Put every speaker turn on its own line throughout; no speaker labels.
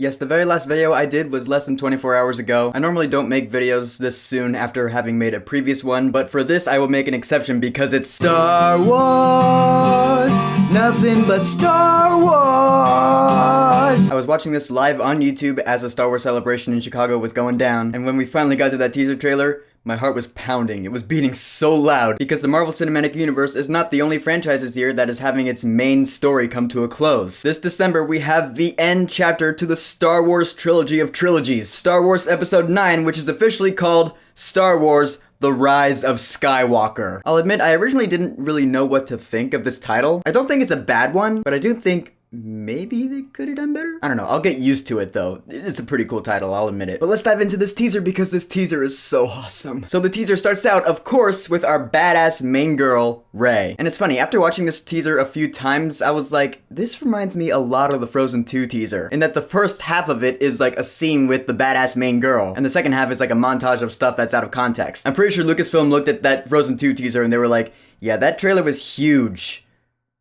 Yes, the very last video I did was less than 24 hours ago. I normally don't make videos this soon after having made a previous one, but for this I will make an exception because it's Star Wars! Nothing but Star Wars! I was watching this live on YouTube as a Star Wars celebration in Chicago was going down, and when we finally got to that teaser trailer, my heart was pounding. It was beating so loud because the Marvel Cinematic Universe is not the only franchise this year that is having its main story come to a close. This December, we have the end chapter to the Star Wars trilogy of trilogies. Star Wars Episode 9, which is officially called Star Wars The Rise of Skywalker. I'll admit, I originally didn't really know what to think of this title. I don't think it's a bad one, but I do think maybe they could have done better? I don't know, I'll get used to it though. It's a pretty cool title, I'll admit it. But let's dive into this teaser because this teaser is so awesome. So the teaser starts out, of course, with our badass main girl, Rey. And it's funny, after watching this teaser a few times, I was like, this reminds me a lot of the Frozen 2 teaser. In that the first half of it is like a scene with the badass main girl, and the second half is like a montage of stuff that's out of context. I'm pretty sure Lucasfilm looked at that Frozen 2 teaser and they were like, yeah, that trailer was huge.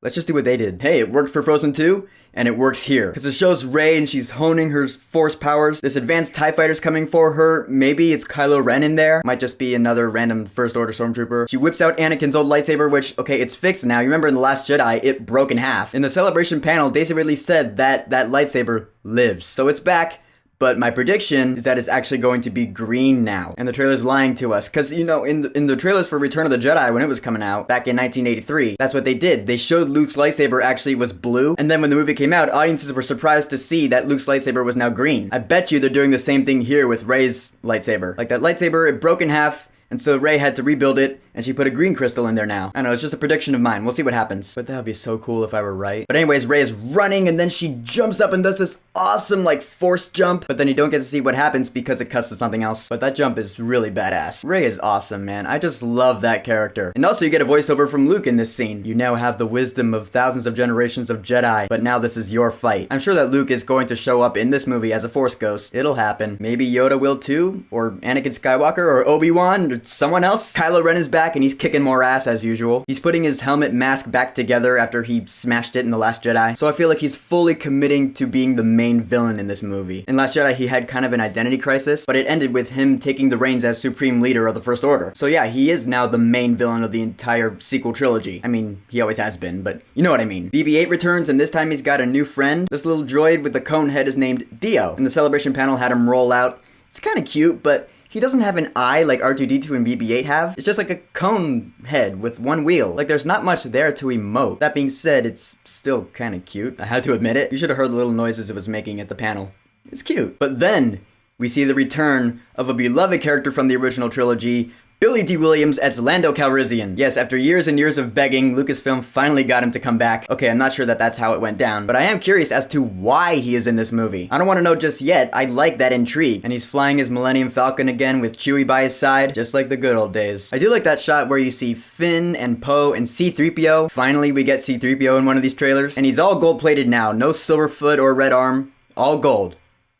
Let's just do what they did. Hey, it worked for Frozen 2, and it works here. Because it shows Rey and she's honing her force powers. This advanced TIE fighter's coming for her. Maybe it's Kylo Ren in there. Might just be another random First Order Stormtrooper. She whips out Anakin's old lightsaber, which, okay, it's fixed now. You remember in The Last Jedi, it broke in half. In the Celebration panel, Daisy Ridley said that that lightsaber lives. So it's back. But my prediction is that it's actually going to be green now. And the trailer's lying to us. Because, you know, in the trailers for Return of the Jedi, when it was coming out, back in 1983, that's what they did. They showed Luke's lightsaber actually was blue. And then when the movie came out, audiences were surprised to see that Luke's lightsaber was now green. I bet you they're doing the same thing here with Rey's lightsaber. Like that lightsaber, it broke in half. And so Rey had to rebuild it, and she put a green crystal in there now. I know, it's just a prediction of mine. We'll see what happens. But that would be so cool if I were right. But anyways, Rey is running, and then she jumps up and does this awesome, like, force jump. But then you don't get to see what happens because it cuts to something else. But that jump is really badass. Rey is awesome, man. I just love that character. And also, you get a voiceover from Luke in this scene. You now have the wisdom of thousands of generations of Jedi, but now this is your fight. I'm sure that Luke is going to show up in this movie as a Force ghost. It'll happen. Maybe Yoda will too, or Anakin Skywalker, or Obi-Wan, or someone else. Kylo Ren is back and he's kicking more ass as usual. He's putting his helmet mask back together after he smashed it in The Last Jedi. So I feel like he's fully committing to being the main villain in this movie. In Last Jedi, he had kind of an identity crisis, but it ended with him taking the reins as supreme leader of the First Order. So yeah, he is now the main villain of the entire sequel trilogy. I mean, he always has been, but you know what I mean. BB-8 returns and this time he's got a new friend. This little droid with the cone head is named Dio. And the Celebration panel had him roll out. It's kind of cute, but he doesn't have an eye like R2-D2 and BB-8 have. It's just like a cone head with one wheel. Like there's not much there to emote. That being said, it's still kind of cute. I had to admit it. You should have heard the little noises it was making at the panel. It's cute. But then we see the return of a beloved character from the original trilogy, Billy D. Williams as Lando Calrissian. Yes, after years and years of begging, Lucasfilm finally got him to come back. Okay, I'm not sure that that's how it went down, but I am curious as to why he is in this movie. I don't want to know just yet. I like that intrigue. And he's flying his Millennium Falcon again with Chewie by his side, just like the good old days. I do like that shot where you see Finn and Poe and C-3PO. Finally, we get C-3PO in one of these trailers. And he's all gold-plated now. No silver foot or red arm. All gold.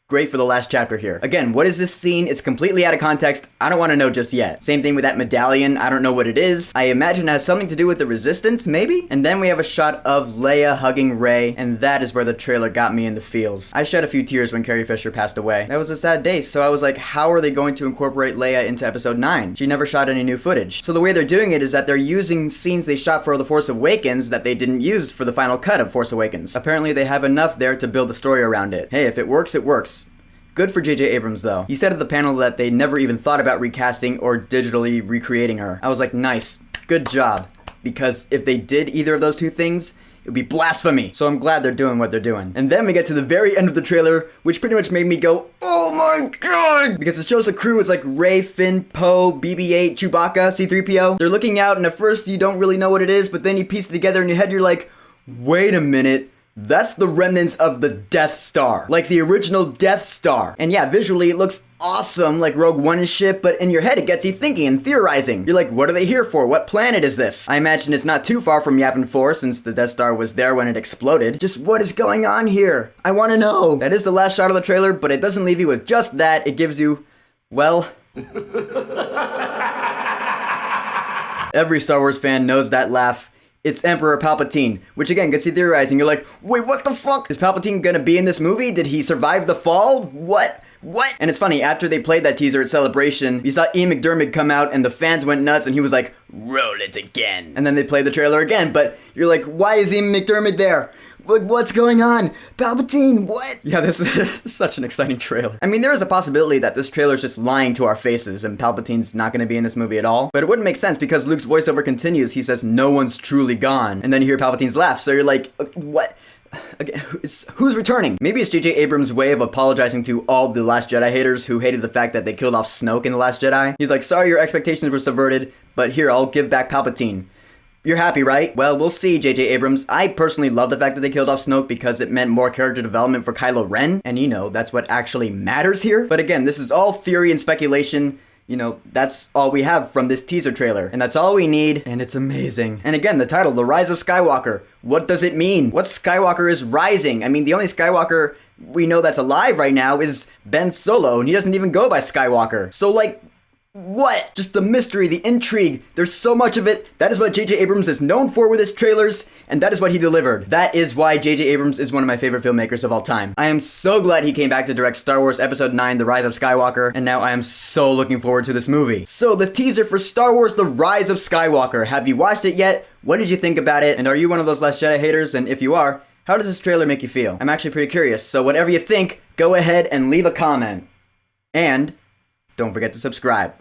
Great for the last chapter here. Again, what is this scene? It's completely out of context. I don't want to know just yet. Same thing with that medallion. I don't know what it is. I imagine it has something to do with the Resistance, maybe? And then we have a shot of Leia hugging Rey, and that is where the trailer got me in the feels. I shed a few tears when Carrie Fisher passed away. That was a sad day, so I was like, how are they going to incorporate Leia into Episode 9? She never shot any new footage. So the way they're doing it is that they're using scenes they shot for The Force Awakens that they didn't use for the final cut of Force Awakens. Apparently they have enough there to build a story around it. Hey, if it works, it works. Good for J.J. Abrams, though. He said at the panel that they never even thought about recasting or digitally recreating her. I was like, nice. Good job. Because if they did either of those two things, it would be blasphemy. So I'm glad they're doing what they're doing. And then we get to the very end of the trailer, which pretty much made me go, oh my god! Because it shows the crew is like Rey, Finn, Poe, BB-8, Chewbacca, C-3PO. They're looking out, and at first you don't really know what it is, but then you piece it together in your head, you're like, wait a minute. That's the remnants of the Death Star. Like the original Death Star. And yeah, visually it looks awesome, like Rogue One and shit, but in your head it gets you thinking and theorizing. You're like, what are they here for? What planet is this? I imagine it's not too far from Yavin 4 since the Death Star was there when it exploded. Just what is going on here? I want to know. That is the last shot of the trailer, but it doesn't leave you with just that. It gives you, well... Every Star Wars fan knows that laugh. it's Emperor Palpatine, which again gets you theorizing. You're like, wait, what the fuck? Is Palpatine gonna be in this movie? Did he survive the fall? What? And it's funny, after they played that teaser at Celebration, you saw Ian McDiarmid come out and the fans went nuts and he was like, roll it again. And then they played the trailer again, but you're like, why is Ian McDiarmid there? Like, what's going on? Palpatine, what? Yeah, this is such an exciting trailer. I mean, there is a possibility that this trailer is just lying to our faces and Palpatine's not going to be in this movie at all. But it wouldn't make sense because Luke's voiceover continues. He says, no one's truly gone. And then you hear Palpatine's laugh. So you're like, what? Again, who's returning? Maybe it's J.J. Abrams' way of apologizing to all the Last Jedi haters who hated the fact that they killed off Snoke in The Last Jedi. He's like, sorry your expectations were subverted, but here, I'll give back Palpatine. You're happy, right? Well, we'll see, J.J. Abrams. I personally love the fact that they killed off Snoke because it meant more character development for Kylo Ren. And you know, that's what actually matters here. But again, this is all theory and speculation. You know, that's all we have from this teaser trailer. And that's all we need, and it's amazing. And again, the title, The Rise of Skywalker. What does it mean? What Skywalker is rising? I mean, the only Skywalker we know that's alive right now is Ben Solo, and he doesn't even go by Skywalker. So, like, what? Just the mystery, the intrigue. There's so much of it. That is what J.J. Abrams is known for with his trailers, and that is what he delivered. That is why J.J. Abrams is one of my favorite filmmakers of all time. I am so glad he came back to direct Star Wars Episode 9, The Rise of Skywalker, and now I am so looking forward to this movie. So, the teaser for Star Wars The Rise of Skywalker. Have you watched it yet? What did you think about it? And are you one of those Last Jedi haters? And if you are, how does this trailer make you feel? I'm actually pretty curious, so whatever you think, go ahead and leave a comment. And don't forget to subscribe.